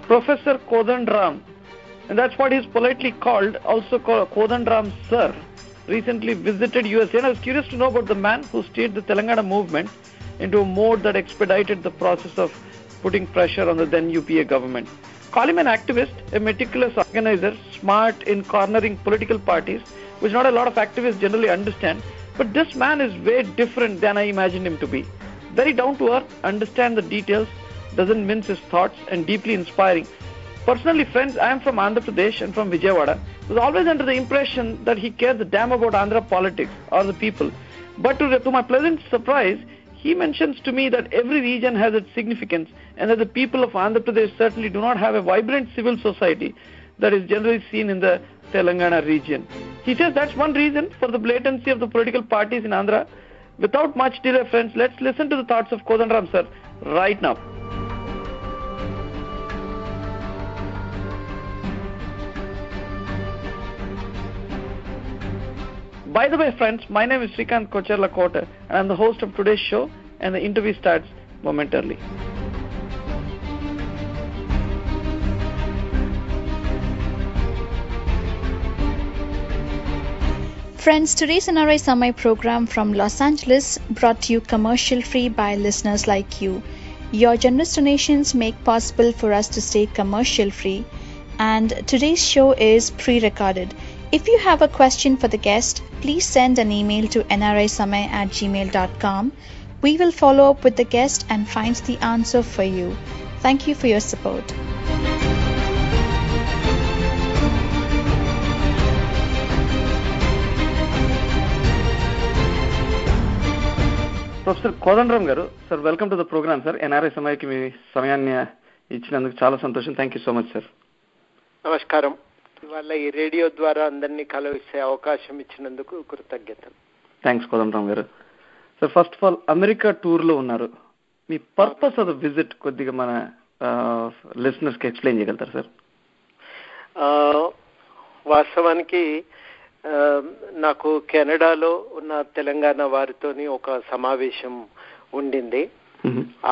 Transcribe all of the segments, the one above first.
Professor Kodandaram, and that's what he's politely called, also called Kodandaram Sir, recently visited USA, and I was curious to know about the man who steered the Telangana movement into a mode that expedited the process of putting pressure on the then UPA government. Call him an activist, a meticulous organizer, smart in cornering political parties, which not a lot of activists generally understand, but this man is way different than I imagined him to be. Very down to earth, understand the details, doesn't mince his thoughts, and deeply inspiring. Personally, friends, I am from Andhra Pradesh and from Vijayawada. I was always under the impression that he cares a damn about Andhra politics or the people. But to my pleasant surprise, he mentions to me that every region has its significance and that the people of Andhra Pradesh certainly do not have a vibrant civil society that is generally seen in the Telangana region. He says that's one reason for the blatancy of the political parties in Andhra. Without much delay, friends, let's listen to the thoughts of Kodandaram sir right now. By the way, friends, my name is Srikanth Kocherla Kota, and I'm the host of today's show, and the interview starts momentarily. Friends, today's NRI Samay program from Los Angeles brought to you commercial free by listeners like you. Your generous donations make possible for us to stay commercial free, and today's show is pre-recorded. If you have a question for the guest, please send an email to nrisamay@gmail.com. We will follow up with the guest and find the answer for you. Thank you for your support. Professor Kodandaram గారు, sir welcome to the program. Sir NRI సమయకి మీ సమయాన్ని ఇచ్చినందుకు చాలా సంతోషం. Thank you so much sir. నమస్కారం. ఇవాళ ఈ రేడియో ద్వారా అందరినీ కలుసే అవకాశం ఇచ్చినందుకు కృతజ్ఞతలు. థ్యాంక్స్ కోదండరామ్ గారు. Sir, first of all America టూర్లో ఉన్నారు. మీ పర్పస్ ఆఫ్ ద విజిట్ కొద్దిగా మన లిసనర్స్కి ఎక్స్ప్లెయిన్ చేయగలుగుతారు సార్? వాస్తవానికి నాకు కెనడాలో ఉన్న తెలంగాణ వారితోని ఒక సమావేశం ఉండింది.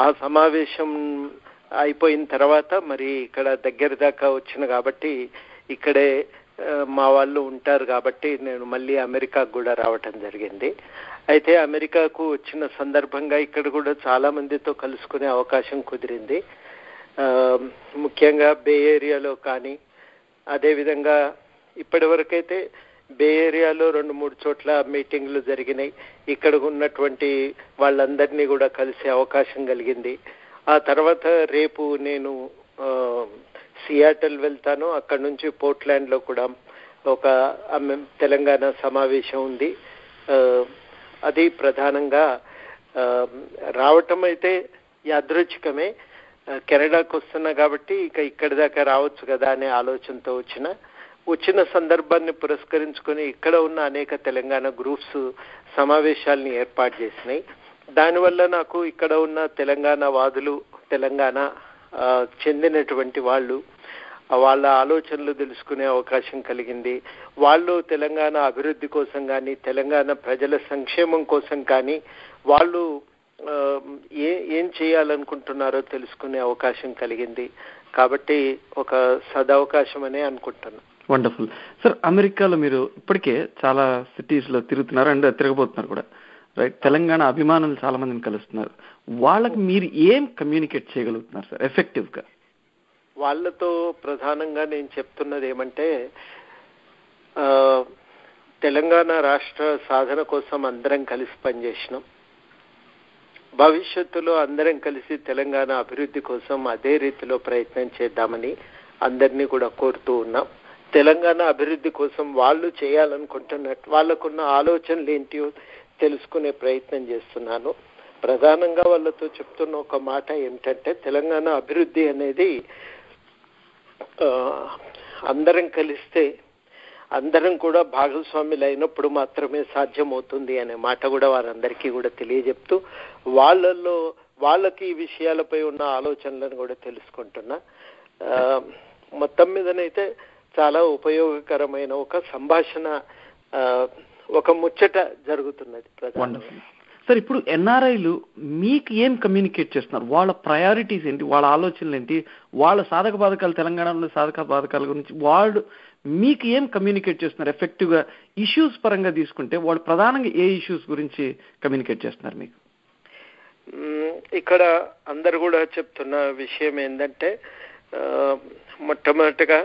ఆ సమావేశం అయిపోయిన తర్వాత మరి ఇక్కడ దగ్గర దాకా వచ్చిన కాబట్టి ఇక్కడే మా వాళ్ళు ఉంటారు కాబట్టి నేను మళ్ళీ అమెరికాకు కూడా రావటం జరిగింది. అయితే అమెరికాకు వచ్చిన సందర్భంగా ఇక్కడ కూడా చాలా మందితో కలుసుకునే అవకాశం కుదిరింది. ముఖ్యంగా బే ఏరియాలో కానీ, అదేవిధంగా ఇప్పటి వరకైతే బే ఏరియాలో 2-3 చోట్ల మీటింగ్లు జరిగినాయి. ఇక్కడ ఉన్నటువంటి వాళ్ళందరినీ కూడా కలిసే అవకాశం కలిగింది. ఆ తర్వాత రేపు నేను సియాటల్ వెళ్తాను. అక్కడి నుంచి పోర్ట్లాండ్లో కూడా ఒక తెలంగాణ సమావేశం ఉంది. అది ప్రధానంగా రావటం అయితే యాదృచ్ఛికమే. కెనడాకు వస్తున్నా కాబట్టి ఇక ఇక్కడి దాకా రావచ్చు కదా అనే ఆలోచనతో వచ్చిన సందర్భాన్ని పురస్కరించుకొని ఇక్కడ ఉన్న అనేక తెలంగాణ గ్రూప్స్ సమావేశాలని ఏర్పాటు చేసినాయి. దానివల్ల నాకు ఇక్కడ ఉన్న తెలంగాణ వాదులు, తెలంగాణ చెందినటువంటి వాళ్ళు, వాళ్ళ ఆలోచనలు తెలుసుకునే అవకాశం కలిగింది. వాళ్ళు తెలంగాణ అభివృద్ధి కోసం కానీ, తెలంగాణ ప్రజల సంక్షేమం కోసం కానీ వాళ్ళు ఏం చేయాలనుకుంటున్నారో తెలుసుకునే అవకాశం కలిగింది. కాబట్టి ఒక సదవకాశం అనే అనుకుంటున్నాను. Wonderful sir. అమెరికాలో మీరు ఇప్పటికే చాలా సిటీస్లో తిరుగుతున్నారు అండ్ తిరగబోతున్నారు కూడా, రైట్? తెలంగాణ అభిమానులు చాలా మందిని కలుస్తున్నారు. వాళ్ళకి మీరు ఏం కమ్యూనికేట్ చేయగలుగుతున్నారు సార్ ఎఫెక్టివ్గా? వాళ్ళతో ప్రధానంగా నేను చెప్తున్నది ఏమంటే, తెలంగాణ రాష్ట్ర సాధన కోసం అందరం కలిసి పనిచేసినాం. భవిష్యత్తులో అందరం కలిసి తెలంగాణ అభివృద్ధి కోసం అదే రీతిలో ప్రయత్నం చేద్దామని అందరినీ కూడా కోరుతూ ఉన్నాం. తెలంగాణ అభివృద్ధి కోసం వాళ్ళు చేయాలనుకుంటున్నట్టు వాళ్ళకున్న ఆలోచనలు ఏంటియో తెలుసుకునే ప్రయత్నం చేస్తున్నాను. ప్రధానంగా వాళ్ళతో చెప్తున్న ఒక మాట ఏమిటంటే, తెలంగాణ అభివృద్ధి అనేది అందరం కలిస్తే, అందరం కూడా భాగస్వాములు అయినప్పుడు మాత్రమే సాధ్యమవుతుంది అనే మాట కూడా వారందరికీ కూడా తెలియజెప్తూ, వాళ్ళకి ఈ విషయాలపై ఉన్న ఆలోచనలను కూడా తెలుసుకుంటున్నా. మొత్తం మీదనైతే చాలా ఉపయోగకరమైన ఒక సంభాషణ, ఒక ముచ్చట జరుగుతున్నది ప్రధానంగా. సార్, ఇప్పుడు ఎన్ఆర్ఐలు మీకు ఏం కమ్యూనికేట్ చేస్తున్నారు? వాళ్ళ ప్రయారిటీస్ ఏంటి, వాళ్ళ ఆలోచనలు ఏంటి, వాళ్ళ సాధక బాధకాలు, తెలంగాణలో సాధక బాధకాల గురించి వాళ్ళు మీకు ఏం కమ్యూనికేట్ చేస్తున్నారు? ఎఫెక్టివ్గా ఇష్యూస్ పరంగా తీసుకుంటే వాళ్ళు ప్రధానంగా ఏ ఇష్యూస్ గురించి కమ్యూనికేట్ చేస్తున్నారు మీకు? ఇక్కడ అందరు కూడా చెప్తున్న విషయం ఏంటంటే, మొట్టమొదటిగా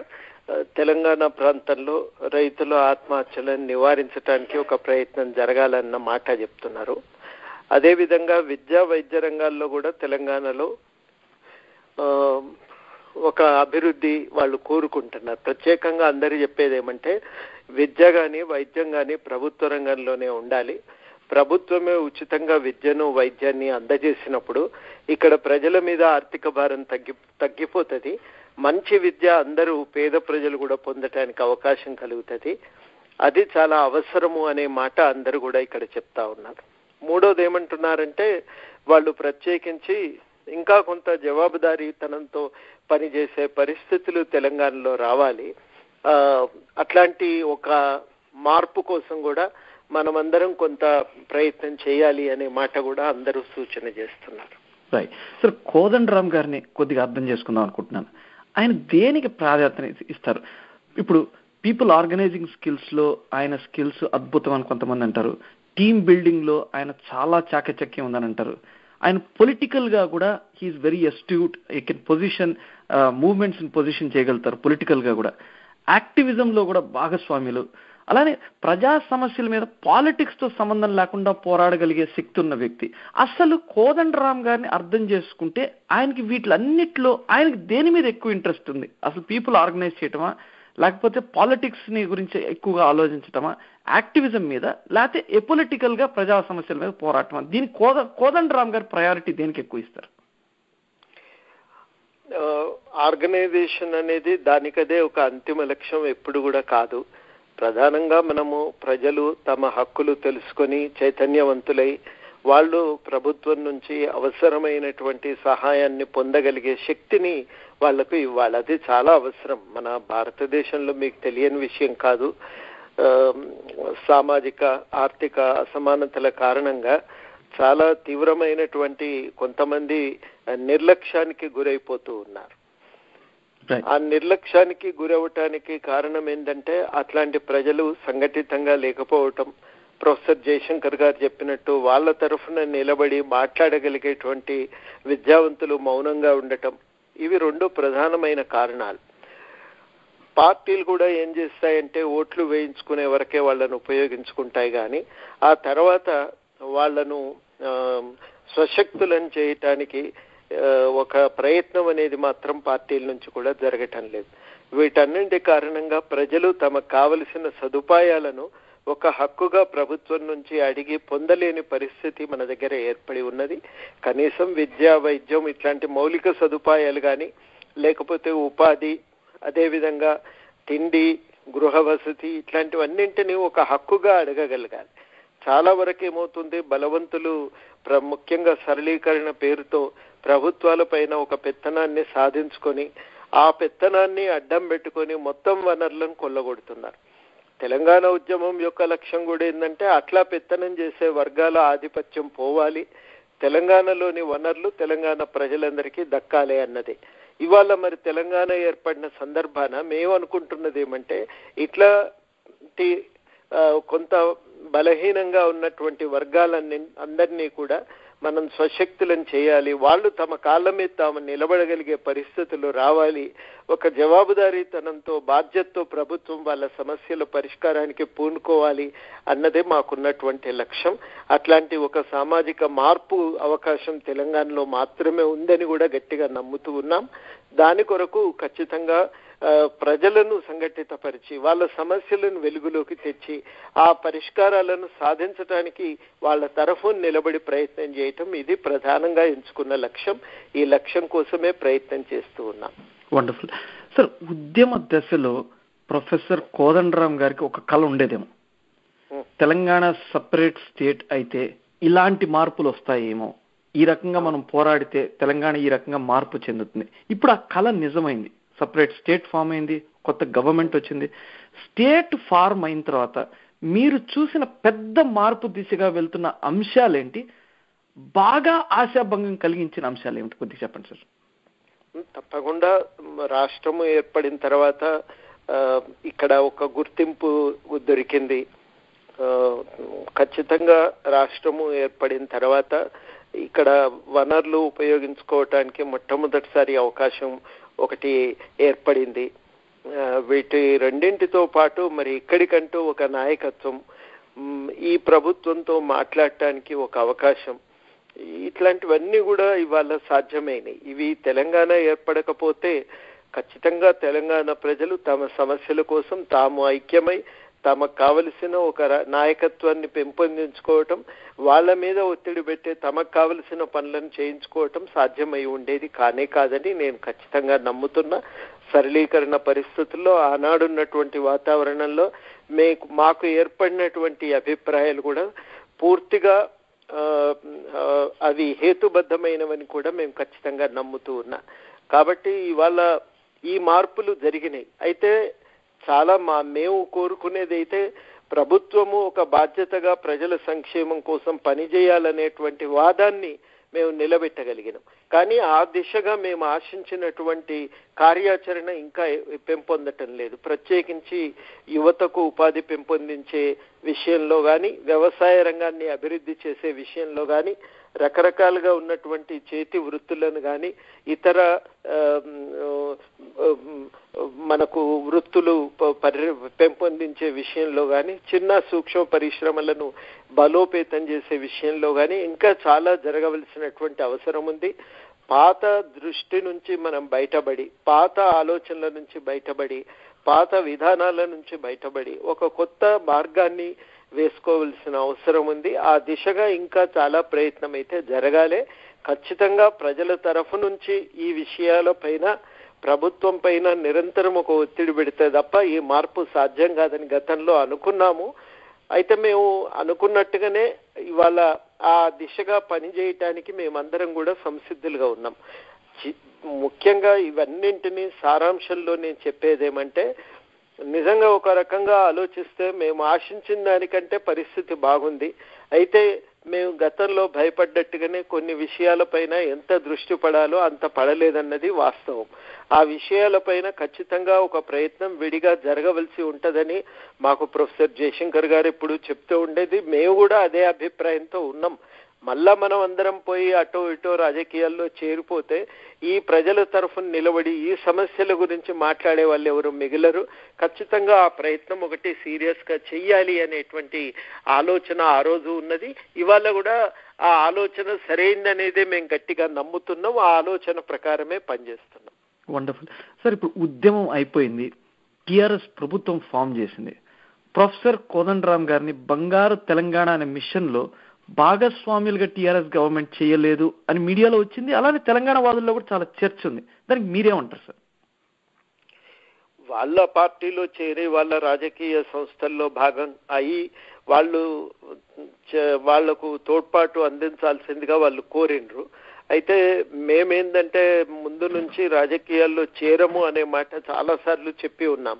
తెలంగాణ ప్రాంతంలో రైతుల ఆత్మహత్యలను నివారించడానికి ఒక ప్రయత్నం జరగాలన్న మాట చెప్తున్నారు. అదేవిధంగా విద్యా వైద్య రంగాల్లో కూడా తెలంగాణలో ఒక అభివృద్ధి వాళ్ళు కోరుకుంటున్నారు. ప్రత్యేకంగా అందరూ చెప్పేది ఏమంటే, విద్య కానీ వైద్యం కానీ ప్రభుత్వ రంగంలోనే ఉండాలి. ప్రభుత్వమే ఉచితంగా విద్యను వైద్యాన్ని అందజేసినప్పుడు ఇక్కడ ప్రజల మీద ఆర్థిక భారం తగ్గిపోతుంది. మంచి విద్య అందరూ పేద ప్రజలు కూడా పొందటానికి అవకాశం కలుగుతుంది. అది చాలా అవసరము అనే మాట అందరూ కూడా ఇక్కడ చెప్తా ఉన్నారు. మూడోది ఏమంటున్నారంటే, వాళ్ళు ప్రత్యేకించి ఇంకా కొంత జవాబుదారీతనంతో పనిచేసే పరిస్థితులు తెలంగాణలో రావాలి. అట్లాంటి ఒక మార్పు కోసం కూడా మనమందరం కొంత ప్రయత్నం చేయాలి అనే మాట కూడా అందరూ సూచన చేస్తున్నారు. రైట్ సార్, కోదండరామ్ గారిని కొద్దిగా అర్థం చేసుకుందాం అనుకుంటున్నాను. ఆయన దేనికి ప్రాధాన్యత ఇస్తారు? ఇప్పుడు పీపుల్ ఆర్గనైజింగ్ స్కిల్స్ లో ఆయన స్కిల్స్ అద్భుతం అని కొంతమంది అంటారు. టీమ్ బిల్డింగ్ లో ఆయన చాలా చాకచక్యం ఉందని అంటారు. ఆయన పొలిటికల్ గా కూడా హీఈస్ వెరీ అస్ట్యూట్, ఈ కెన్ పొజిషన్ మూవ్మెంట్స్ ని పొజిషన్ చేయగలుగుతారు. పొలిటికల్ గా కూడా యాక్టివిజం లో కూడా భాగస్వామ్యులు. అలానే ప్రజా సమస్యల మీద పాలిటిక్స్ తో సంబంధం లేకుండా పోరాడగలిగే శక్తి ఉన్న వ్యక్తి. అసలు కోదండరామ్ గారిని అర్థం చేసుకుంటే ఆయనకి వీటిలన్నిట్లో ఆయనకి దేని మీద ఎక్కువ ఇంట్రెస్ట్ ఉంది? అసలు పీపుల్ ఆర్గనైజ్ చేయటమా, లేకపోతే పాలిటిక్స్ ని గురించి ఎక్కువగా ఆలోచించటమా, యాక్టివిజం మీద, లేకపోతే ఎపొలిటికల్ గా ప్రజా సమస్యల మీద పోరాటమా? దీనికి కోదండరామ్ గారి ప్రయారిటీ దేనికి ఎక్కువ ఇస్తారు? ఆర్గనైజేషన్ అనేది దానికదే ఒక అంతిమ లక్ష్యం ఎప్పుడు కూడా కాదు. ప్రధానంగా మనము ప్రజలు తమ హక్కులు తెలుసుకొని చైతన్యవంతులై వాళ్ళు ప్రభుత్వం నుంచి అవసరమైనటువంటి సహాయాన్ని పొందగలిగే శక్తిని వాళ్లకు ఇవ్వాలి. అది చాలా అవసరం. మన భారతదేశంలో మీకు తెలియని విషయం కాదు, సామాజిక ఆర్థిక అసమానతల కారణంగా చాలా తీవ్రమైనటువంటి కొంతమంది నిర్లక్ష్యానికి గురైపోతూ ఉన్నారు. ఆ నిర్లక్ష్యానికి గురవటానికి కారణం ఏంటంటే అట్లాంటి ప్రజలు సంఘటితంగా లేకపోవటం. ప్రొఫెసర్ జయశంకర్ గారు చెప్పినట్టు వాళ్ళ తరఫున నిలబడి మాట్లాడగలిగేటువంటి విద్యావంతులు మౌనంగా ఉండటం, ఇవి రెండు ప్రధానమైన కారణాలు. పార్టీలు కూడా ఏం చేస్తాయంటే ఓట్లు వేయించుకునే వరకే వాళ్ళను ఉపయోగించుకుంటాయి, కానీ ఆ తర్వాత వాళ్లను స్వశక్తులను చేయటానికి ఒక ప్రయత్నం అనేది మాత్రం పార్టీల నుంచి కూడా జరగటం లేదు. వీటన్నింటి కారణంగా ప్రజలు తమకు కావలసిన సదుపాయాలను ఒక హక్కుగా ప్రభుత్వం నుంచి అడిగి పొందలేని పరిస్థితి మన దగ్గర ఏర్పడి ఉన్నది. కనీసం విద్య, వైద్యం ఇట్లాంటి మౌలిక సదుపాయాలు కానీ, లేకపోతే ఉపాధి, అదేవిధంగా తిండి, గృహ వసతి ఇట్లాంటివన్నింటినీ ఒక హక్కుగా అడగగలగాలి. చాలా వరకు ఏమవుతుంది, బలవంతులు ముఖ్యంగా సరళీకరణ పేరుతో ప్రభుత్వాల పైన ఒక పెత్తనాన్ని సాధించుకొని ఆ పెత్తనాన్ని అడ్డం పెట్టుకొని మొత్తం వనరులను కొల్లగొడుతున్నారు. తెలంగాణ ఉద్యమం యొక్క లక్ష్యం కూడా ఏంటంటే అట్లా పెత్తనం చేసే వర్గాల ఆధిపత్యం పోవాలి, తెలంగాణలోని వనరులు తెలంగాణ ప్రజలందరికీ దక్కాలి అన్నది. ఇవాళ మరి తెలంగాణ ఏర్పడిన సందర్భాన మేము అనుకుంటున్నది ఏమంటే, ఇట్లాంటి కొంత బలహీనంగా ఉన్నటువంటి వర్గాలన్నీ అందరినీ కూడా మనం స్వశక్తులను చేయాలి. వాళ్ళు తమ కాళ్ళ మీద తాము నిలబడగలిగే పరిస్థితులు రావాలి. ఒక జవాబుదారీతనంతో, బాధ్యతతో ప్రభుత్వం వాళ్ళ సమస్యల పరిష్కారానికి పూనుకోవాలి అన్నదే మాకున్నటువంటి లక్ష్యం. అట్లాంటి ఒక సామాజిక మార్పు అవకాశం తెలంగాణలో మాత్రమే ఉందని కూడా గట్టిగా నమ్ముతూ ఉన్నాం. దాని కొరకు ఖచ్చితంగా ప్రజలను సంఘటితపరిచి వాళ్ళ సమస్యలను వెలుగులోకి తెచ్చి ఆ పరిష్కారాలను సాధించడానికి వాళ్ళ తరఫున నిలబడి ప్రయత్నం చేయటం, ఇది ప్రధానంగా ఎంచుకున్న లక్ష్యం. ఈ లక్ష్యం కోసమే ప్రయత్నం చేస్తూ ఉన్నాం. Wonderful sir. ఉద్యమ దశలో ప్రొఫెసర్ కోదండరామ్ గారికి ఒక కళ ఉండేదేమో, తెలంగాణ సపరేట్ స్టేట్ అయితే ఇలాంటి మార్పులు వస్తాయేమో, ఈ రకంగా మనం పోరాడితే తెలంగాణ ఈ రకంగా మార్పు చెందుతుంది. ఇప్పుడు ఆ కళ నిజమైంది. సపరేట్ స్టేట్ ఫామ్ అయింది, కొత్త గవర్నమెంట్ వచ్చింది. స్టేట్ ఫార్మ్ అయిన తర్వాత మీరు చూసిన పెద్ద మార్పు దిశగా వెళ్తున్న అంశాలేంటి, బాగా ఆశాభంగం కలిగించిన అంశాలు ఏమిటి కొద్దిగా చెప్పండి సార్. తప్పకుండా రాష్ట్రము ఏర్పడిన తర్వాత ఇక్కడ ఒక గుర్తింపు దొరికింది. ఖచ్చితంగా రాష్ట్రము ఏర్పడిన తర్వాత ఇక్కడ వనరులు ఉపయోగించుకోవటానికి మొట్టమొదటిసారి అవకాశం ఒకటి ఏర్పడింది. వీటి రెండింటితో పాటు మరి ఇక్కడికంటూ ఒక నాయకత్వం, ఈ ప్రభుత్వంతో మాట్లాడటానికి ఒక అవకాశం, ఇట్లాంటివన్నీ కూడా ఇవాళ సాధ్యమైనవి. ఇవి తెలంగాణ ఏర్పడకపోతే ఖచ్చితంగా తెలంగాణ ప్రజలు తమ సమస్యల కోసం తాము ఐక్యమై తమకు కావలసిన ఒక నాయకత్వాన్ని పెంపొందించుకోవటం, వాళ్ళ మీద ఒత్తిడి పెట్టే తమకు కావలసిన పనులను చేయించుకోవటం సాధ్యమై ఉండేది కానే కాదని నేను ఖచ్చితంగా నమ్ముతున్నా. సరళీకరణ పరిస్థితుల్లో ఆనాడున్నటువంటి వాతావరణంలో మాకు ఏర్పడినటువంటి అభిప్రాయాలు కూడా పూర్తిగా అవి హేతుబద్ధమైనవని కూడా మేము ఖచ్చితంగా నమ్ముతూ ఉన్నా. కాబట్టి ఇవాళ ఈ మార్పులు జరిగినాయి. అయితే చాలా మేము కోరుకునేది అయితే ప్రభుత్వము ఒక బాధ్యతగా ప్రజల సంక్షేమం కోసం పనిచేయాలనేటువంటి వాదాన్ని మేము నిలబెట్టగలిగినాం. కానీ ఆ దిశగా మేము ఆశించినటువంటి కార్యాచరణ ఇంకా పెంపొందటం లేదు. ప్రత్యేకించి యువతకు ఉపాధి పెంపొందించే విషయంలో కానీ, వ్యవసాయ రంగాన్ని అభివృద్ధి చేసే విషయంలో కానీ, రకరకాలుగా ఉన్నటువంటి చేతి వృత్తులను కానీ, ఇతర మనకు వృత్తులు పెంపొందించే విషయంలో కానీ, చిన్న సూక్ష్మ పరిశ్రమలను బలోపేతం చేసే విషయంలో కానీ ఇంకా చాలా జరగవలసినటువంటి అవసరం ఉంది. పాత దృష్టి నుంచి మనం బయటపడి, పాత ఆలోచనల నుంచి బయటపడి, పాత విధానాల నుంచి బయటపడి ఒక కొత్త మార్గాన్ని వేసుకోవలసిన అవసరం ఉంది. ఆ దిశగా ఇంకా చాలా ప్రయత్నం అయితే జరగాలి. ఖచ్చితంగా ప్రజల తరఫు నుంచి ఈ విషయాల పైన, ప్రభుత్వం పైన నిరంతరం ఒక ఒత్తిడి పెడితే తప్ప ఈ మార్పు సాధ్యం కాదని గతంలో అనుకున్నాము. అయితే మేము అనుకున్నట్టుగానే ఇవాళ ఆ దిశగా పనిచేయటానికి మేమందరం కూడా సంసిద్ధులుగా ఉన్నాం. ముఖ్యంగా ఇవన్నింటినీ సారాంశంలో నేను చెప్పేదేమంటే, నిజంగా ఒక రకంగా ఆలోచిస్తే మేము ఆశించిన దానికంటే పరిస్థితి బాగుంది. అయితే మేము గతంలో భయపడ్డట్టుగానే కొన్ని విషయాలపైన ఎంత దృష్టి పడాలో అంత పడలేదన్నది వాస్తవం. ఆ విషయాలపైన ఖచ్చితంగా ఒక ప్రయత్నం విడిగా జరగవలసి ఉంటుందని మాకు ప్రొఫెసర్ జయశంకర్ గారు ఎప్పుడు చెప్తూ ఉండేది. మేము కూడా అదే అభిప్రాయంతో ఉన్నాం. మళ్ళా మనం అందరం పోయి అటో ఇటో రాజకీయాల్లో చేరిపోతే ఈ ప్రజల తరఫున నిలబడి ఈ సమస్యల గురించి మాట్లాడే వాళ్ళు ఎవరు మిగిలరు. ఖచ్చితంగా ఆ ప్రయత్నం ఒకటి సీరియస్ గా చెయ్యాలి అనేటువంటి ఆలోచన ఆ రోజు ఉన్నది. ఇవాళ కూడా ఆ ఆలోచన సరైందనేదే మేము గట్టిగా నమ్ముతున్నాం. ఆ ఆలోచన ప్రకారమే పనిచేస్తున్నాం. Wonderful sir. ఇప్పుడు ఉద్యమం అయిపోయింది, టిఆర్ఎస్ ప్రభుత్వం ఫామ్ చేసింది. ప్రొఫెసర్ కోదండరామ్ గారిని బంగారు తెలంగాణ అనే మిషన్ లో భాగస్వామ్యులుగా టీఆర్ఎస్ గవర్నమెంట్ చేయలేదు అని మీడియాలో వచ్చింది. అలానే తెలంగాణ వాదుల్లో కూడా చాలా చర్చ ఉంది. దానికి మీరేమంటారు సార్? వాళ్ళ పార్టీలో చేరి వాళ్ళ రాజకీయ సంస్థల్లో భాగం అయి వాళ్లకు తోడ్పాటు అందించాల్సిందిగా వాళ్ళు కోరిండ్రు. అయితే మేమేందంటే ముందు నుంచి రాజకీయాల్లో చేరము అనే మాట చాలాసార్లు చెప్పి ఉన్నాం.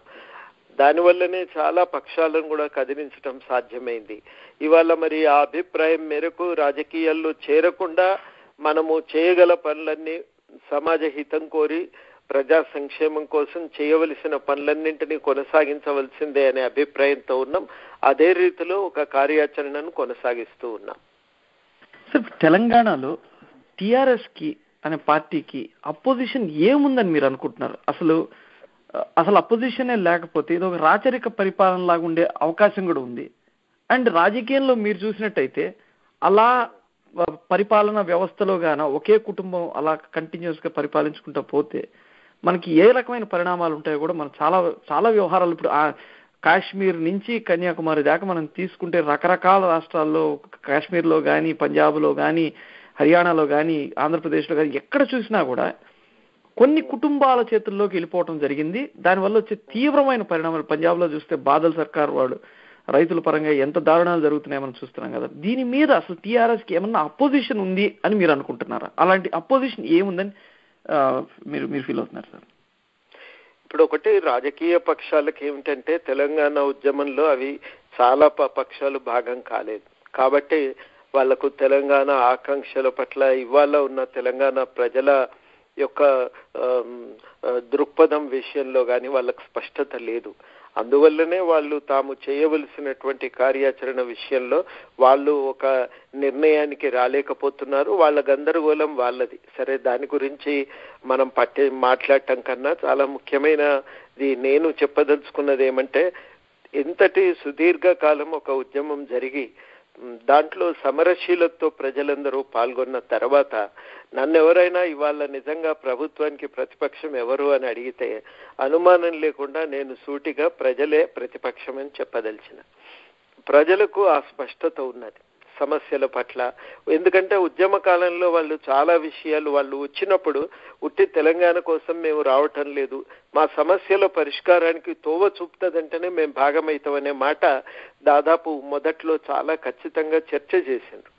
దానివల్లనే చాలా పక్షాలను కూడా కదిలించడం సాధ్యమైంది. ఇవాళ మరి ఆ అభిప్రాయం మేరకు రాజకీయాల్లో చేరకుండా మనము చేయగల పనులన్నీ సమాజ హితం కోరి ప్రజా సంక్షేమం కోసం చేయవలసిన పనులన్నింటినీ కొనసాగించవలసిందే అనే అభిప్రాయంతో ఉన్నాం. అదే రీతిలో ఒక కార్యాచరణను కొనసాగిస్తూ ఉన్నాం. సార్, తెలంగాణలో టిఆర్ఎస్ కి అనే పార్టీకి అపోజిషన్ ఏముందని మీరు అనుకుంటున్నారు? అసలు అపోజిషనే లేకపోతే ఇది ఒక రాచరిక పరిపాలన లాగా ఉండే అవకాశం కూడా ఉంది. అండ్ రాజకీయంలో మీరు చూసినట్టయితే అలా పరిపాలన వ్యవస్థలో గాన ఒకే కుటుంబం అలా కంటిన్యూస్ గా పరిపాలించుకుంటూ పోతే మనకి ఏ రకమైన పరిణామాలు ఉంటాయో కూడా మనం చాలా చాలా వ్యవహారాలు ఇప్పుడు కాశ్మీర్ నుంచి కన్యాకుమారి దాకా మనం తీసుకుంటే రకరకాల రాష్ట్రాల్లో, కాశ్మీర్లో కానీ, పంజాబ్లో కానీ, హర్యానాలో కానీ, ఆంధ్రప్రదేశ్లో కానీ ఎక్కడ చూసినా కూడా కొన్ని కుటుంబాల చేతుల్లోకి వెళ్ళిపోవటం జరిగింది. దానివల్ల వచ్చే తీవ్రమైన పరిణామాలు పంజాబ్లో చూస్తే బాదల్ సర్కార్ వాళ్ళు రైతుల పరంగా ఎంత దారుణాలు జరుగుతున్నాయో మనం చూస్తున్నాం కదా. దీని మీద అసలు టీఆర్ఎస్ కి ఏమన్నా అపోజిషన్ ఉంది అని మీరు అనుకుంటున్నారా? అలాంటి అపోజిషన్ ఏముందని మీరు ఫీల్ అవుతున్నారు సార్? ఇప్పుడు ఒకటి రాజకీయ పక్షాలకు ఏమిటంటే తెలంగాణ ఉద్యమంలో అవి చాలా పక్షాలు భాగం కాలేదు కాబట్టి వాళ్లకు తెలంగాణ ఆకాంక్షల పట్ల ఇవాళ ఉన్న తెలంగాణ ప్రజల యొక్క దృక్పథం విషయంలో కానీ వాళ్ళకు స్పష్టత లేదు. అందువల్లనే వాళ్ళు తాము చేయవలసినటువంటి కార్యాచరణ విషయంలో వాళ్ళు ఒక నిర్ణయానికి రాలేకపోతున్నారు. వాళ్ళ గందరగోళం వాళ్ళది. సరే, దాని గురించి మనం మాట్లాడటం కన్నా చాలా ముఖ్యమైనది నేను చెప్పదలుచుకున్నది ఏమంటే, ఇంతటి సుదీర్ఘకాలం ఒక ఉద్యమం జరిగి దాంట్లో సమరశీలతో ప్రజలందరూ పాల్గొన్న తర్వాత నన్ను ఎవరైనా ఇవాళ నిజంగా ప్రభుత్వానికి ప్రతిపక్షం ఎవరు అని అడిగితే అనుమానం లేకుండా నేను సూటిగా ప్రజలే ప్రతిపక్షం అని చెప్పదలిచిన. ప్రజలకు ఆ స్పష్టత ఉన్నది సమస్యల పట్ల. ఎందుకంటే ఉద్యమ కాలంలో వాళ్ళు చాలా విషయాలు వాళ్ళు వచ్చినప్పుడు ఉట్టి తెలంగాణ కోసం మేము రావటం లేదు, మా సమస్యల పరిష్కారానికి తోవ చూపుతుందంటేనే మేము భాగమవుతామనే మాట దాదాపు మొదట్లో చాలా ఖచ్చితంగా చర్చ చేసిండ్రు.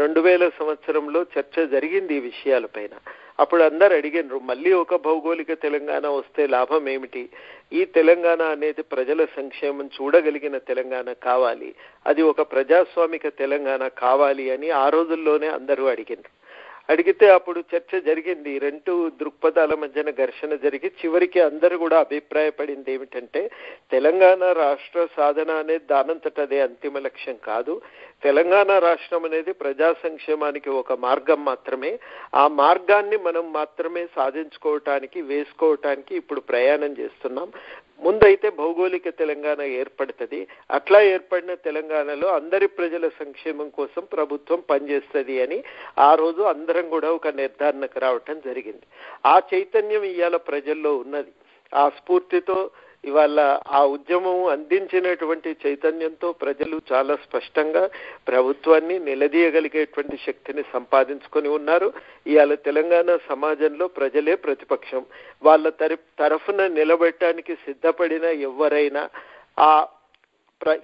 2000 సంవత్సరంలో చర్చ జరిగింది ఈ విషయాలపైన. అప్పుడు అందరు అడిగినరు, మళ్ళీ ఒక భౌగోళిక తెలంగాణ వస్తే లాభం ఏమిటి, ఈ తెలంగాణ అనేది ప్రజల సంక్షేమం చూడగలిగిన తెలంగాణ కావాలి, అది ఒక ప్రజాస్వామిక తెలంగాణ కావాలి అని ఆ రోజుల్లోనే అందరూ అడిగినరు. అడిగితే అప్పుడు చర్చ జరిగింది. రెండు దృక్పథాల మధ్యన ఘర్షణ జరిగి చివరికి అందరూ కూడా అభిప్రాయపడింది ఏమిటంటే, తెలంగాణ రాష్ట్ర సాధన అనేది దానంతటదే అంతిమ లక్ష్యం కాదు, తెలంగాణ రాష్ట్రం అనేది ప్రజా సంక్షేమానికి ఒక మార్గం మాత్రమే, ఆ మార్గాన్ని మనం మాత్రమే సాధించుకోవటానికి వేసుకోవటానికి ఇప్పుడు ప్రయాణం చేస్తున్నాం. ముందైతే భౌగోళిక తెలంగాణ ఏర్పడుతుంది, అట్లా ఏర్పడిన తెలంగాణలో అందరి ప్రజల సంక్షేమం కోసం ప్రభుత్వం పనిచేస్తుంది అని ఆ రోజు అందరం కూడా ఒక నిర్ధారణకు రావటం జరిగింది. ఆ చైతన్యం ఇవాళ ప్రజల్లో ఉన్నది. ఆ స్ఫూర్తితో ఇవాళ ఆ ఉద్యమం అందించినటువంటి చైతన్యంతో ప్రజలు చాలా స్పష్టంగా ప్రభుత్వాన్ని నిలదీయగలిగేటువంటి శక్తిని సంపాదించుకొని ఉన్నారు. ఇవాళ తెలంగాణ సమాజంలో ప్రజలే ప్రతిపక్షం. వాళ్ళ తరఫున నిలబెట్టడానికి సిద్ధపడిన ఎవరైనా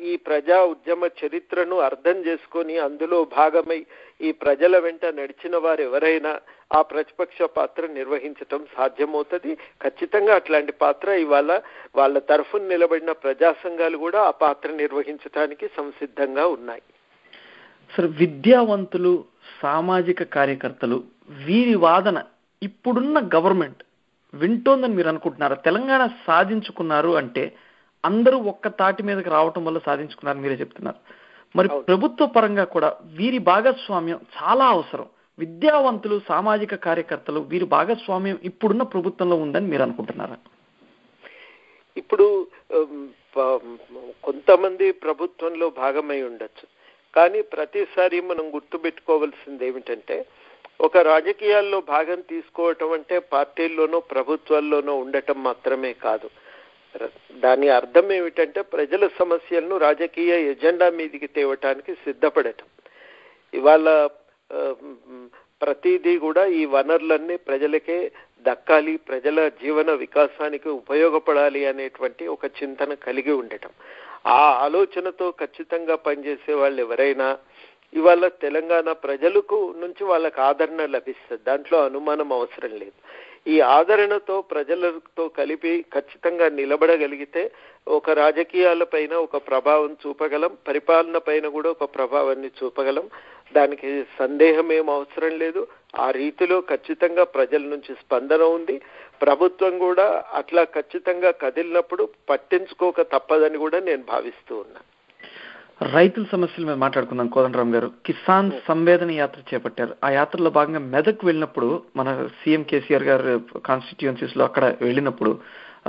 ఈ ప్రజా ఉద్యమ చరిత్రను అర్థం చేసుకొని అందులో భాగమై ఈ ప్రజల వెంట నడిచిన వారు ఎవరైనా ఆ ప్రతిపక్ష పాత్ర నిర్వహించటం సాధ్యమవుతుంది. ఖచ్చితంగా అట్లాంటి పాత్ర ఇవాళ వాళ్ళ తరఫున నిలబడిన ప్రజా సంఘాలు కూడా ఆ పాత్ర నిర్వహించడానికి సంసిద్ధంగా ఉన్నాయి. సార్, విద్యావంతులు, సామాజిక కార్యకర్తలు, వీరి వాదన ఇప్పుడున్న గవర్నమెంట్ వింటోందని మీరు అనుకుంటున్నారా? తెలంగాణ సాధించుకున్నారు అంటే అందరూ ఒక్క తాటి మీదకి రావటం వల్ల సాధించుకున్నారని మీరే చెప్తున్నారు. మరి ప్రభుత్వ పరంగా కూడా వీరి భాగస్వామ్యం చాలా అవసరం. విద్యావంతులు, సామాజిక కార్యకర్తలు, వీరి భాగస్వామ్యం ఇప్పుడున్న ప్రభుత్వంలో ఉందని మీరు అనుకుంటున్నారా? ఇప్పుడు కొంతమంది ప్రభుత్వంలో భాగమై ఉండొచ్చు, కానీ ప్రతిసారి మనం గుర్తుపెట్టుకోవాల్సింది ఏమిటంటే, ఒక రాజకీయాల్లో భాగం తీసుకోవటం అంటే పార్టీల్లోనో ప్రభుత్వాల్లోనో ఉండటం మాత్రమే కాదు. దాని అర్థం ఏమిటంటే ప్రజల సమస్యలను రాజకీయ ఎజెండా మీదికి తేవటానికి సిద్ధపడటం. ఇవాళ ప్రతిదీ కూడా ఈ వనరులన్నీ ప్రజలకే దక్కాలి, ప్రజల జీవన వికాసానికి ఉపయోగపడాలి అనేటువంటి ఒక చింతన కలిగి ఉండటం. ఆ ఆలోచనతో ఖచ్చితంగా పనిచేసే వాళ్ళు ఎవరైనా ఇవాళ తెలంగాణ ప్రజలకు నుంచి వాళ్ళకి ఆదరణ లభిస్తుంది, దాంట్లో అనుమానం అవసరం లేదు. ఈ ఆదరణతో ప్రజలతో కలిపి ఖచ్చితంగా నిలబడగలిగితే ఒక రాజకీయాలపైన ఒక ప్రభావం చూపగలం, పరిపాలన పైన కూడా ఒక ప్రభావాన్ని చూపగలం. దానికి సందేహం ఏం అవసరం లేదు. ఆ రీతిలో ఖచ్చితంగా ప్రజల నుంచి స్పందన ఉంది. ప్రభుత్వం కూడా అట్లా ఖచ్చితంగా కదిలినప్పుడు పట్టించుకోక తప్పదని కూడా నేను భావిస్తూ ఉన్నా. రైతుల సమస్యల మీద మాట్లాడుకుందాం. కోదండరామ్ గారు కిసాన్ సంవేదన యాత్ర చేపట్టారు. ఆ యాత్రలో భాగంగా మెదక్ వెళ్ళినప్పుడు, మన సీఎం కేసీఆర్ గారు కాన్స్టిట్యుయెన్సీస్ లో అక్కడ వెళ్ళినప్పుడు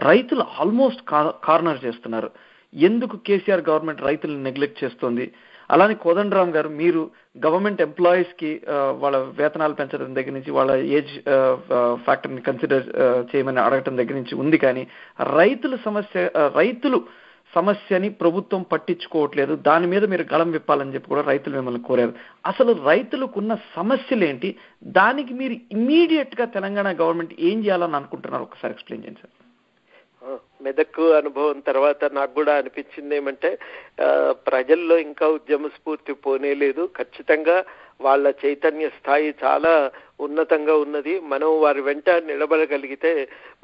రైతులు ఆల్మోస్ట్ కార్నర్ చేస్తున్నారు. ఎందుకు కేసీఆర్ గవర్నమెంట్ రైతులను నెగ్లెక్ట్ చేస్తోంది? అలానే కోదండరామ్ గారు, మీరు గవర్నమెంట్ ఎంప్లాయీస్ కి వాళ్ళ వేతనాలు పెంచడం దగ్గర నుంచి, వాళ్ళ ఏజ్ ఫ్యాక్టర్ని కన్సిడర్ చేయమని అడగటం దగ్గర నుంచి ఉంది, కానీ రైతులు సమస్యని ప్రభుత్వం పట్టించుకోవట్లేదు, దాని మీద మీరు గళం విప్పాలని చెప్పి కూడా రైతులు మిమ్మల్ని కోరారు. అసలు రైతులకున్న సమస్యలు ఏంటి? దానికి మీరు ఇమ్మీడియట్ గా తెలంగాణ గవర్నమెంట్ ఏం చేయాలని అనుకుంటున్నారు? ఒకసారి ఎక్స్ప్లెయిన్ చేయండి సార్. మెదక్ అనుభవం తర్వాత నాకు కూడా అనిపించింది ఏమంటే ప్రజల్లో ఇంకా ఉద్యమ స్ఫూర్తి పోనేలేదు. ఖచ్చితంగా వాళ్ళ చైతన్య స్థాయి చాలా ఉన్నతంగా ఉన్నది. మనం వారి వెంట నిలబడగలిగితే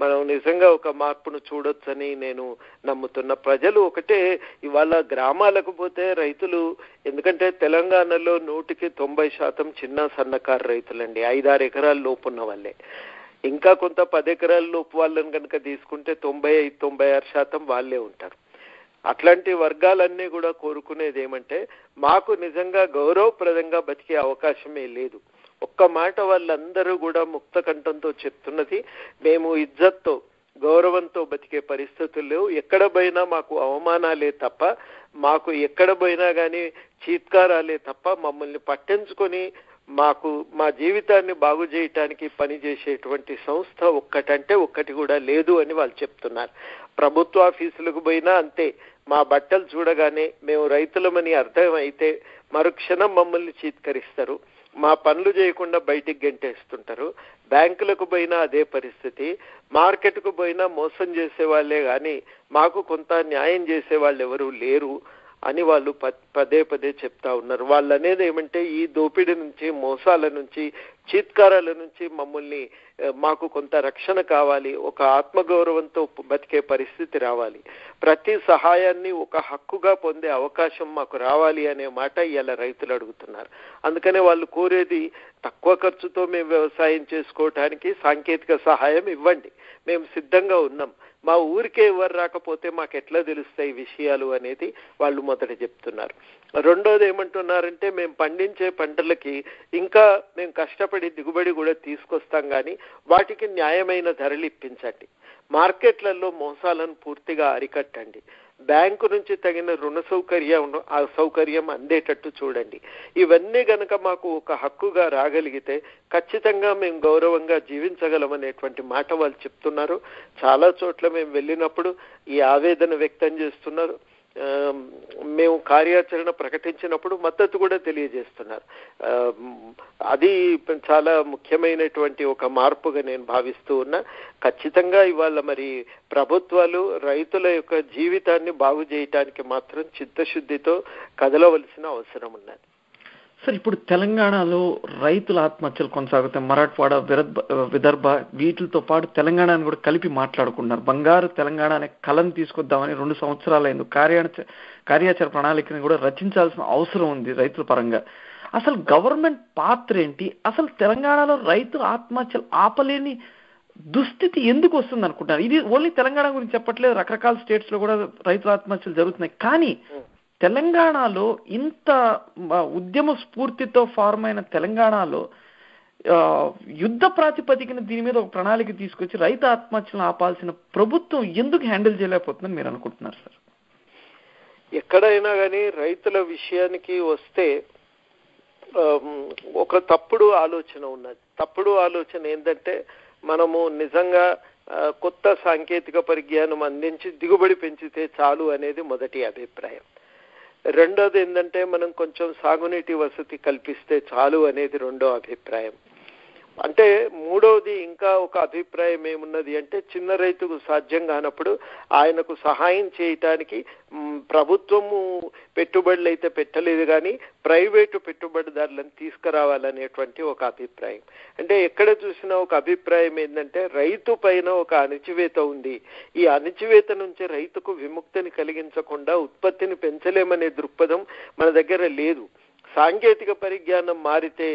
మనం నిజంగా ఒక మార్పును చూడొచ్చని నేను నమ్ముతున్న. ప్రజలు ఒకటే, ఇవాళ గ్రామాలకు పోతే రైతులు, ఎందుకంటే తెలంగాణలో 100% చిన్న సన్నకారు రైతులండి, 5-6 ఎకరాల లోపు ఉన్న వాళ్ళే. ఇంకా కొంత 10 ఎకరాల లోపు వాళ్ళని కనుక తీసుకుంటే 95-96% వాళ్ళే ఉంటారు. అట్లాంటి వర్గాలన్నీ కూడా కోరుకునేది ఏమంటే మాకు నిజంగా గౌరవప్రదంగా బతికే అవకాశమే లేదు. ఒక్క మాట వాళ్ళందరూ కూడా ముక్త కంఠంతో చెప్తున్నది, మేము ఇజ్జత్తో గౌరవంతో బతికే పరిస్థితులు లేవు. ఎక్కడ పోయినా మాకు అవమానాలే తప్ప, మాకు ఎక్కడ పోయినా కానీ చీత్కారాలే తప్ప, మమ్మల్ని పట్టించుకొని మాకు మా జీవితాన్ని బాగు చేయటానికి పనిచేసేటువంటి సంస్థ ఒక్కటంటే ఒక్కటి కూడా లేదు అని వాళ్ళు చెప్తున్నారు. ప్రభుత్వ ఆఫీసులకు పోయినా అంతే, మా బట్టలు చూడగానే మేము రైతులమని అర్థం అయితే మరుక్షణం మమ్మల్ని చీత్కరిస్తారు, మా పనులు చేయకుండా బయటికి గెంటేస్తుంటారు. బ్యాంకులకు పోయినా అదే పరిస్థితి, మార్కెట్కు పోయినా మోసం చేసే వాళ్ళే కానీ మాకు కొంత న్యాయం చేసే వాళ్ళు ఎవరు లేరు అని వాళ్ళు పదే పదే చెప్తా ఉన్నారు. వాళ్ళు అనేది ఏమంటే ఈ దోపిడీ నుంచి, మోసాల నుంచి, చీత్కారాల నుంచి మమ్మల్ని, మాకు కొంత రక్షణ కావాలి, ఒక ఆత్మగౌరవంతో బతికే పరిస్థితి రావాలి, ప్రతి సహాయాన్ని ఒక హక్కుగా పొందే అవకాశం మాకు రావాలి అనే మాట ఇవాళ రైతులు అడుగుతున్నారు. అందుకనే వాళ్ళు కోరేది తక్కువ ఖర్చుతో మేము వ్యవసాయం చేసుకోవటానికి సాంకేతిక సహాయం ఇవ్వండి, మేము సిద్ధంగా ఉన్నాం, మా ఊరికే ఎవరు రాకపోతే మాకు ఎట్లా తెలుస్తాయి విషయాలు అనేది వాళ్ళు మొదట చెప్తున్నారు. రెండోది ఏమంటున్నారంటే మేము పండించే పంటలకి ఇంకా మేము కష్టపడి దిగుబడి కూడా తీసుకొస్తాం, కానీ వాటికి న్యాయమైన ధరలు ఇప్పించండి, మార్కెట్లలో మోసాలను పూర్తిగా అరికట్టండి, బ్యాంకు నుంచి తగిన రుణ సౌకర్యం అందేటట్టు చూడండి. ఇవన్నీ గనక మాకు ఒక హక్కుగా రాగలిగితే ఖచ్చితంగా మేము గౌరవంగా జీవించగలమనేటువంటి మాట వాళ్ళు చెప్తున్నారు. చాలా చోట్ల మేము వెళ్ళినప్పుడు ఈ ఆవేదన వ్యక్తం చేస్తున్నారు. మేము కార్యాచరణ ప్రకటించినప్పుడు మద్దతు కూడా తెలియజేస్తున్నారు. అది చాలా ముఖ్యమైనటువంటి ఒక మార్పుగా నేను భావిస్తూ ఉన్నా. ఖచ్చితంగా ఇవాళ మరి ప్రభుత్వాలు రైతుల యొక్క జీవితాన్ని బాగు చేయటానికి మాత్రం చిత్తశుద్ధితో కదలవలసిన అవసరం ఉన్నది. సార్, ఇప్పుడు తెలంగాణలో రైతుల ఆత్మహత్యలు కొనసాగుతాయి. మరాఠ్వాడ, విదర్భ వీటితో పాటు తెలంగాణను కూడా కలిపి మాట్లాడుకున్నారు. బంగారు తెలంగాణ అనే కళను తీసుకొద్దామని 2 సంవత్సరాలైంది. కార్యాచరణ ప్రణాళికను కూడా రచించాల్సిన అవసరం ఉంది రైతుల పరంగా. అసలు గవర్నమెంట్ పాత్ర ఏంటి? అసలు తెలంగాణలో రైతుల ఆత్మహత్యలు ఆపలేని దుస్థితి ఎందుకు వస్తుంది అనుకుంటున్నారు? ఇది ఓన్లీ తెలంగాణ గురించి చెప్పట్లేదు, రకరకాల స్టేట్స్ లో కూడా రైతుల ఆత్మహత్యలు జరుగుతున్నాయి. కానీ తెలంగాణలో ఇంత ఉద్యమ స్ఫూర్తితో ఫార్మ్ అయిన తెలంగాణలో యుద్ధ ప్రాతిపదికన దీని మీద ఒక ప్రణాళిక తీసుకొచ్చి రైతు ఆత్మహత్యలను ఆపాల్సిన ప్రభుత్వం ఎందుకు హ్యాండిల్ చేయలేకపోతుందని మీరు అనుకుంటున్నారు సార్? ఎక్కడైనా కానీ రైతుల విషయానికి వస్తే ఒక తప్పుడు ఆలోచన ఉన్నది. తప్పుడు ఆలోచన ఏంటంటే మనము నిజంగా కొత్త సాంకేతిక పరిజ్ఞానం అందించి దిగుబడి పెంచితే చాలు అనేది మొదటి అభిప్రాయం. రెండోది ఏంటంటే మనం కొంచెం సాగునీటి వసతి కల్పిస్తే చాలు అనేది రెండో అభిప్రాయం. అంటే మూడవది ఇంకా ఒక అభిప్రాయం ఏమున్నది అంటే చిన్న రైతుకు సాధ్యం కానప్పుడు ఆయనకు సహాయం చేయటానికి ప్రభుత్వము పెట్టుబడులు అయితే పెట్టలేదు, కానీ ప్రైవేటు పెట్టుబడిదారులను తీసుకురావాలనేటువంటి ఒక అభిప్రాయం. అంటే ఎక్కడ చూసినా ఒక అభిప్రాయం ఏంటంటే రైతు పైన ఒక అణచివేత ఉంది, ఈ అణచివేత నుంచి రైతుకు విముక్తిని కలిగించకుండా ఉత్పత్తిని పెంచలేమనే దృక్పథం మన దగ్గర లేదు. సాంకేతిక పరిజ్ఞానం మారితే,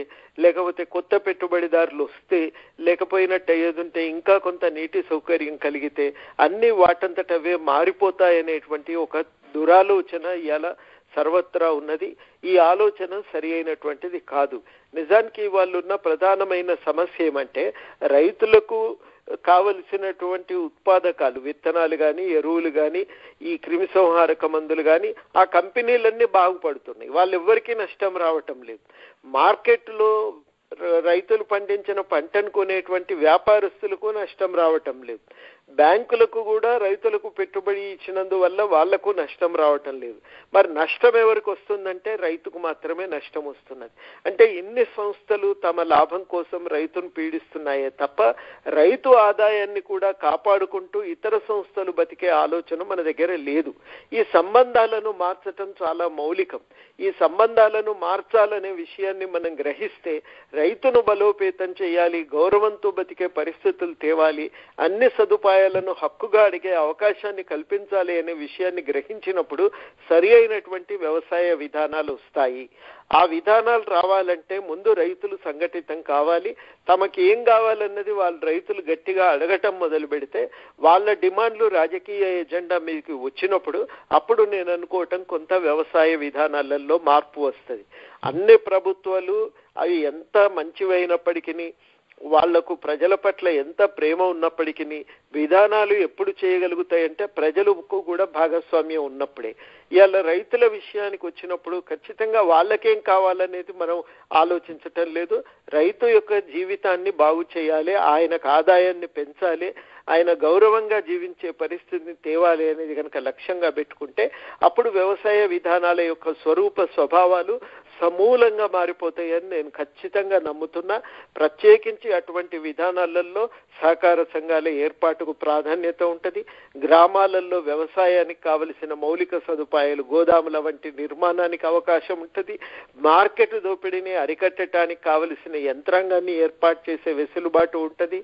లేకపోతే కొత్త పెట్టుబడిదారులు వస్తే, లేకపోయినట్టు అయ్యేదుంటే, ఇంకా కొంత నీటి సౌకర్యం కలిగితే అన్ని వాటంతటవే మారిపోతాయనేటువంటి ఒక దురాలోచన ఇవాళ సర్వత్రా ఉన్నది. ఈ ఆలోచన సరి అయినటువంటిది కాదు. నిజానికి వాళ్ళున్న ప్రధానమైన సమస్య ఏమంటే రైతులకు కావలసినటువంటి ఉత్పాదకాలు, విత్తనాలు కానీ, ఎరువులు కానీ, ఈ క్రిమి సంహారక మందులు కానీ ఆ కంపెనీలన్నీ బాగుపడుతున్నాయి, వాళ్ళెవ్వరికీ నష్టం రావటం లేదు. మార్కెట్లో రైతులు పండించిన పంటను కొనేటువంటి వ్యాపారస్తులకు నష్టం రావటం లేదు. బ్యాంకులకు కూడా రైతులకు పెట్టుబడి ఇచ్చినందువల్ల వాళ్లకు నష్టం రావటం లేదు. మరి నష్టం ఎవరికి వస్తుందంటే రైతుకు మాత్రమే నష్టం వస్తున్నది. అంటే ఇన్ని సంస్థలు తమ లాభం కోసం రైతును పీడిస్తున్నాయే తప్ప రైతు ఆదాయాన్ని కూడా కాపాడుకుంటూ ఇతర సంస్థలు బతికే ఆలోచన మన దగ్గర లేదు. ఈ సంబంధాలను మార్చటం చాలా మౌలికం. ఈ సంబంధాలను మార్చాలనే విషయాన్ని మనం గ్రహిస్తే రైతును బలోపేతం చేయాలి, గౌరవంతో బతికే పరిస్థితులు తేవాలి, అన్ని సదుపాయాలను హక్కుగా అడిగే అవకాశాన్ని కల్పించాలి అనే విషయాన్ని గ్రహించినప్పుడు సరి అయినటువంటి వ్యవసాయ విధానాలు వస్తాయి. ఆ విధానాలు రావాలంటే ముందు రైతులు సంఘటితం కావాలి. తమకి ఏం కావాలన్నది వాళ్ళు రైతులు గట్టిగా అడగటం మొదలు పెడితే వాళ్ళ డిమాండ్లు రాజకీయ ఎజెండా మీకు వచ్చినప్పుడు అప్పుడు నేను అనుకోవటం కొంత వ్యవసాయ విధానాలలో మార్పు వస్తుంది. అన్ని ప్రభుత్వాలు అవి ఎంత మంచివైనప్పటికీ, వాళ్లకు ప్రజల పట్ల ఎంత ప్రేమ ఉన్నప్పటికీ విధానాలు ఎప్పుడు చేయగలుగుతాయంటే ప్రజలకు కూడా భాగస్వామ్యం ఉన్నప్పుడే. ఇవాళ రైతుల విషయానికి వచ్చినప్పుడు ఖచ్చితంగా వాళ్ళకేం కావాలనేది మనం ఆలోచించటం లేదు. రైతు యొక్క జీవితాన్ని బాగు చేయాలి, ఆయనకు ఆదాయాన్ని పెంచాలి, ఆయన గౌరవంగా జీవించే పరిస్థితిని తేవాలి అనేది కనుక లక్ష్యంగా పెట్టుకుంటే అప్పుడు వ్యవసాయ విధానాల యొక్క స్వరూప స్వభావాలు సమూలంగా మారిపోతాయని నేను ఖచ్చితంగా నమ్ముతున్నా. ప్రత్యేకించి అటువంటి విధానాలలో సహకార సంఘాల ఏర్పాటుకు ప్రాధాన్యత ఉంటుంది. గ్రామాలలో వ్యవసాయానికి కావలసిన మౌలిక సదుపాయాలు, గోదాముల వంటి నిర్మాణానికి అవకాశం ఉంటుంది. మార్కెట్ దోపిడీని అరికట్టడానికి కావలసిన యంత్రాంగాన్ని ఏర్పాటు చేసే వెసులుబాటు ఉంటుంది.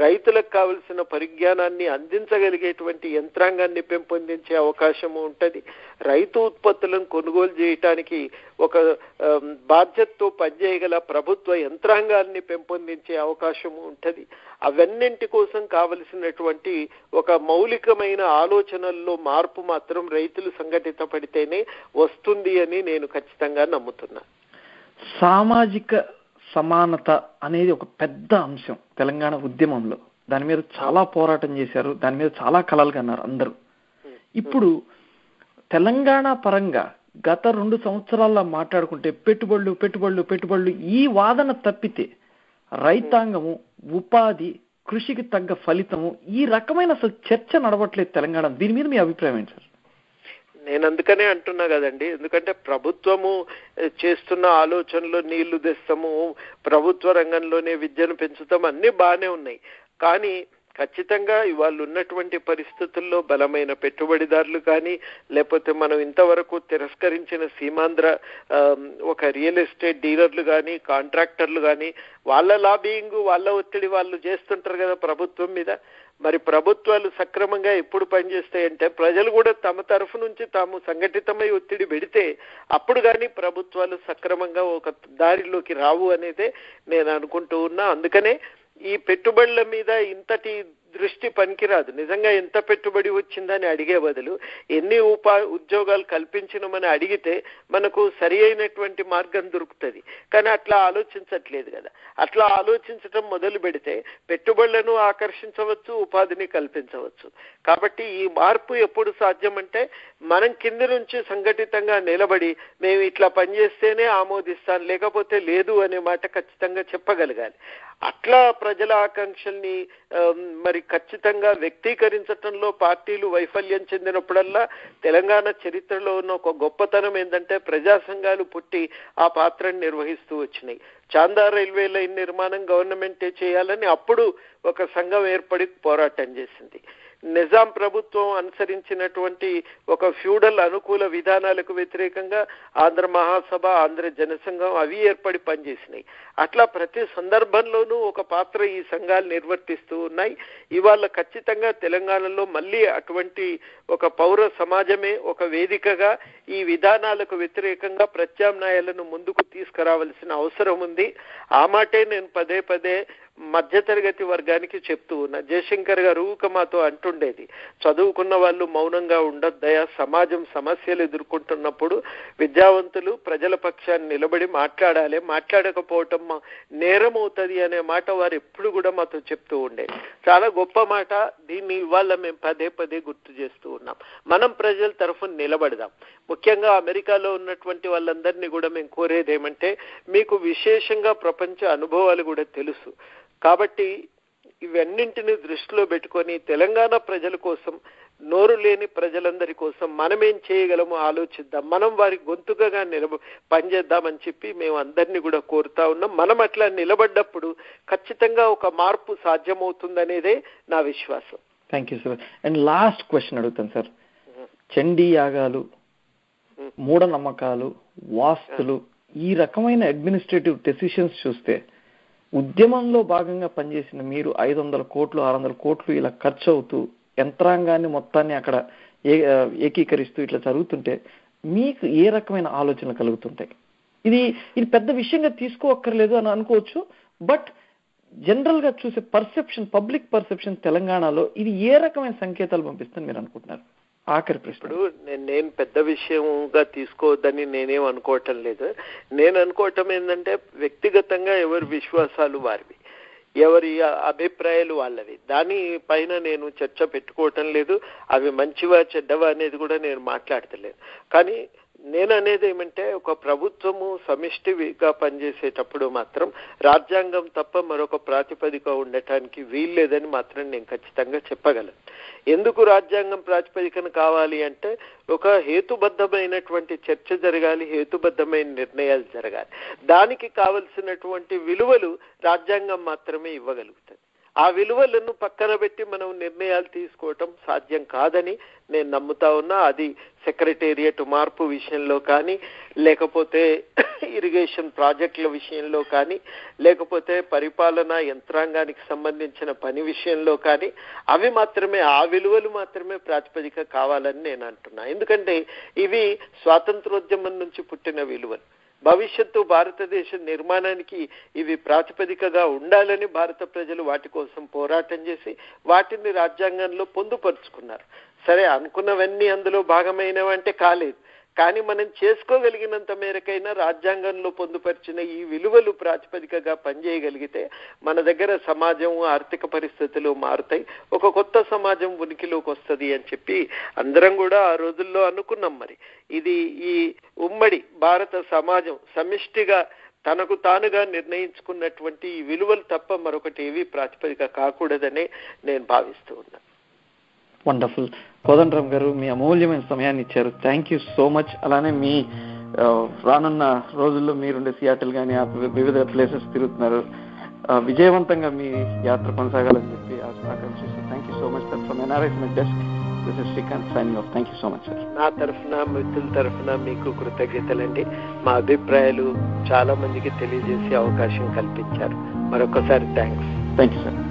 రైతులకు కావలసిన పరిజ్ఞానాన్ని అందించగలిగేటువంటి యంత్రాంగాన్ని పెంపొందించే అవకాశము ఉంటుంది. రైతు ఉత్పత్తులను కొనుగోలు చేయటానికి ఒక బాధ్యతతో పనిచేయగల ప్రభుత్వ యంత్రాంగాన్ని పెంపొందించే అవకాశము ఉంటుంది. అవన్నింటి కోసం కావలసినటువంటి ఒక మౌలికమైన ఆలోచనల్లో మార్పు మాత్రం రైతులు సంఘటిత పడితేనే వస్తుంది అని నేను ఖచ్చితంగా నమ్ముతున్నా. సామాజిక సమానత అనేది ఒక పెద్ద అంశం తెలంగాణ ఉద్యమంలో. దాని మీద చాలా పోరాటం చేశారు, దాని మీద చాలా కలలు కన్నారు అందరూ. ఇప్పుడు తెలంగాణ పరంగా గత 2 సంవత్సరాల్లో మాట్లాడుకుంటే పెట్టుబడులు పెట్టుబడులు పెట్టుబడులు ఈ వాదన తప్పితే రైతాంగము, ఉపాధి, కృషికి తగ్గ ఫలితము ఈ రకమైన అసలు చర్చ నడవట్లేదు తెలంగాణ. దీని మీద మీ అభిప్రాయం ఏంటి సార్? నేను అందుకనే అంటున్నా కదండి, ఎందుకంటే ప్రభుత్వము చేస్తున్న ఆలోచనలో నీళ్లు తెస్తాము, ప్రభుత్వ రంగంలోనే విద్యను పెంచుతాం, అన్నీ బాగానే ఉన్నాయి. కానీ ఖచ్చితంగా ఇవాళ ఉన్నటువంటి పరిస్థితుల్లో బలమైన పెట్టుబడిదారులు కానీ, లేకపోతే మనం ఇంతవరకు తిరస్కరించిన సీమాంధ్ర ఒక రియల్ ఎస్టేట్ డీలర్లు కానీ, కాంట్రాక్టర్లు కానీ, వాళ్ళ లాబింగ్, వాళ్ళ ఒత్తిడి వాళ్ళు చేస్తుంటారు కదా ప్రభుత్వం మీద. మరి ప్రభుత్వాలు సక్రమంగా ఎప్పుడు పనిచేస్తాయంటే ప్రజలు కూడా తమ తరఫు నుంచి తాము సంఘటితమై ఒత్తిడి పెడితే అప్పుడు కానీ ప్రభుత్వాలు సక్రమంగా ఒక దారిలోకి రావు అనేదే నేను అనుకుంటూ ఉన్నా. అందుకనే ఈ పెట్టుబడుల మీద ఇంతటి దృష్టి పనికిరాదు. నిజంగా ఎంత పెట్టుబడి వచ్చిందని అడిగే బదులు ఎన్ని ఉద్యోగాలు కల్పించినమని అడిగితే మనకు సరి అయినటువంటి మార్గం దొరుకుతుంది. కానీ అట్లా ఆలోచించట్లేదు కదా. అట్లా ఆలోచించటం మొదలు పెడితే పెట్టుబడులను ఆకర్షించవచ్చు, ఉపాధిని కల్పించవచ్చు. కాబట్టి ఈ మార్పు ఎప్పుడు సాధ్యమంటే మనం కింది నుంచి సంఘటితంగా నిలబడి మేము ఇట్లా పనిచేస్తేనే ఆమోదిస్తాం, లేకపోతే లేదు అనే మాట ఖచ్చితంగా చెప్పగలగాలి. అట్లా ప్రజల ఆకాంక్షల్ని మరి ఖచ్చితంగా వ్యక్తీకరించటంలో పార్టీలు వైఫల్యం చెందినప్పుడల్లా తెలంగాణ చరిత్రలో ఉన్న ఒక గొప్పతనం ఏంటంటే ప్రజా సంఘాలు పుట్టి ఆ పాత్రను నిర్వహిస్తూ వచ్చినాయి. చాందా రైల్వే లైన్ నిర్మాణం గవర్నమెంటే చేయాలని అప్పుడు ఒక సంఘం ఏర్పడి పోరాటం చేసింది. నిజాం ప్రభుత్వం అనుసరించినటువంటి ఒక ఫ్యూడల్ అనుకూల విధానాలకు వ్యతిరేకంగా ఆంధ్ర మహాసభ, ఆంధ్ర జనసంఘం అవి ఏర్పడి పనిచేసినాయి. అట్లా ప్రతి సందర్భంలోనూ ఒక పాత్ర ఈ సంఘాలు నిర్వర్తిస్తూ ఉన్నాయి. ఇవాళ ఖచ్చితంగా తెలంగాణలో మళ్ళీ అటువంటి ఒక పౌర సమాజమే ఒక వేదికగా ఈ విధానాలకు వ్యతిరేకంగా ప్రత్యామ్నాయాలను ముందుకు తీసుకురావాల్సిన అవసరం ఉంది. ఆ మాటే నేను పదే పదే మధ్యతరగతి వర్గానికి చెప్తూ ఉన్నా. జయశంకర్ గారు మాతో అంటుండేది, చదువుకున్న వాళ్ళు మౌనంగా ఉండొద్దయా, సమాజం సమస్యలు ఎదుర్కొంటున్నప్పుడు విద్యావంతులు ప్రజల పక్షాన్ని నిలబడి మాట్లాడాలి, మాట్లాడకపోవటం నేరం అవుతుంది అనే మాట వారు ఎప్పుడు కూడా మాతో చెప్తూ ఉండేది. చాలా గొప్ప మాట. దీన్ని ఇవాళ మేము పదే పదే గుర్తు చేస్తూ ఉన్నాం. మనం ప్రజల తరఫున నిలబడదాం. ముఖ్యంగా అమెరికాలో ఉన్నటువంటి వాళ్ళందరినీ కూడా మేము కోరేది ఏమంటే, మీకు విశేషంగా ప్రపంచ అనుభవాలు కూడా తెలుసు కాబట్టి ఇవన్నింటినీ దృష్టిలో పెట్టుకొని తెలంగాణ ప్రజల కోసం, నోరు లేని ప్రజలందరి కోసం మనమేం చేయగలమో ఆలోచిద్దాం, మనం వారి గొంతుకగా పనిచేద్దామని చెప్పి మేము అందరినీ కూడా కోరుతా ఉన్నాం. మనం అట్లా నిలబడ్డప్పుడు ఖచ్చితంగా ఒక మార్పు సాధ్యమవుతుందనేదే నా విశ్వాసం. Thank you sir. And last question అడుగుతాను సార్. చండీ యాగాలు, మూఢనమ్మకాలు, వాస్తులు, ఈ రకమైన అడ్మినిస్ట్రేటివ్ డెసిషన్స్ చూస్తే ఉద్యమంలో భాగంగా పనిచేసిన మీరు 500 కోట్లు 600 కోట్లు ఇలా ఖర్చు అవుతూ యంత్రాంగాన్ని మొత్తాన్ని అక్కడ ఏకీకరిస్తూ ఇట్లా జరుగుతుంటే మీకు ఏ రకమైన ఆలోచనలు కలుగుతుంటాయి? ఇది పెద్ద విషయంగా తీసుకోవక్కర్లేదు అని అనుకోవచ్చు, బట్ జనరల్ గా చూసే పర్సెప్షన్, పబ్లిక్ పర్సెప్షన్ తెలంగాణలో ఇది ఏ రకమైన సంకేతాలు పంపిస్తుంది మీరు అనుకుంటున్నారు? ఆఖరి ప్రశ్న. ఇప్పుడు నేను పెద్ద విషయంగా తీసుకోవద్దని నేనేం అనుకోవటం లేదు. నేను అనుకోవటం ఏంటంటే వ్యక్తిగతంగా ఎవరి విశ్వాసాలు వారివి, ఎవరి అభిప్రాయాలు వాళ్ళవి. దాని పైన నేను చర్చ పెట్టుకోవటం లేదు. అవి మంచివా చెడ్డవా అనేది కూడా నేను మాట్లాడతలేదు. కానీ నేను అనేది ఏమంటే, ఒక ప్రభుత్వము సమిష్టిగా పనిచేసేటప్పుడు మాత్రం రాజ్యాంగం తప్ప మరొక ప్రాతిపదిక ఉండటానికి వీల్లేదని మాత్రం నేను ఖచ్చితంగా చెప్పగలను. ఎందుకు రాజ్యాంగం ప్రాతిపదికన కావాలి అంటే, ఒక హేతుబద్ధమైనటువంటి చర్చ జరగాలి, హేతుబద్ధమైన నిర్ణయాలు జరగాలి. దానికి కావలసినటువంటి విలువలు రాజ్యాంగం మాత్రమే ఇవ్వగలుగుతుంది. ఆ విలువలను పక్కన పెట్టి మనం నిర్ణయాలు తీసుకోవటం సాధ్యం కాదని నేను నమ్ముతా ఉన్నా. అది సెక్రటేరియట్ మార్పు విషయంలో కానీ, లేకపోతే ఇరిగేషన్ ప్రాజెక్టుల విషయంలో కానీ, లేకపోతే పరిపాలనా యంత్రాంగానికి సంబంధించిన పని విషయంలో కానీ, అవి మాత్రమే, ఆ విలువలు మాత్రమే ప్రాతిపదిక కావాలని నేను అంటున్నా. ఎందుకంటే ఇవి స్వాతంత్రోద్యమం నుంచి పుట్టిన విలువలు. భవిష్యత్తు భారతదేశ నిర్మాణానికి ఇవి ప్రాతిపదికగా ఉండాలని భారత ప్రజలు వాటి కోసం పోరాటం చేసి వాటిని రాజ్యాంగంలో పొందుపరుచుకున్నారు. సరే, అనుకున్నవన్నీ అందులో భాగమైనవంటే కాలేదు, కానీ మనం చేసుకోగలిగినంత మేరకైనా రాజ్యాంగంలో పొందుపరిచిన ఈ విలువలు ప్రాతిపదికగా పనిచేయగలిగితే మన దగ్గర సమాజం, ఆర్థిక పరిస్థితులు మారుతాయి, ఒక కొత్త సమాజం ఉనికిలోకి వస్తుంది అని చెప్పి అందరం కూడా ఆ రోజుల్లో అనుకున్నాం. మరి ఇది ఈ ఉమ్మడి భారత సమాజం సమిష్టిగా తనకు తానుగా నిర్ణయించుకున్నటువంటి ఈ విలువలు తప్ప మరొకటి ఏవి ప్రాతిపదిక కాకూడదనే నేను భావిస్తూ ఉన్నాను. వండర్ఫుల్. కోదండరామ్ గారు, మీ అమూల్యమైన సమయాన్ని ఇచ్చారు. Thank you so much. అలానే మీ రానున్న రోజుల్లో మీరుండే సియాటిల్ కానీ వివిధ ప్లేసెస్ తిరుగుతున్నారు, విజయవంతంగా మీ యాత్ర కొనసాగాలని చెప్పి ఆకాంక్షిస్తున్నాను. Thank you so much sir. From NRIs desk, this is Srikanth signing off. Thank you so much sir. నా తరఫున, మిత్రుల తరఫున మీకు కృతజ్ఞతలండి. మా అభిప్రాయాలు చాలా మందికి తెలియజేసే అవకాశం కల్పించారు. మరొకసారి థ్యాంక్స్. Thank you sir.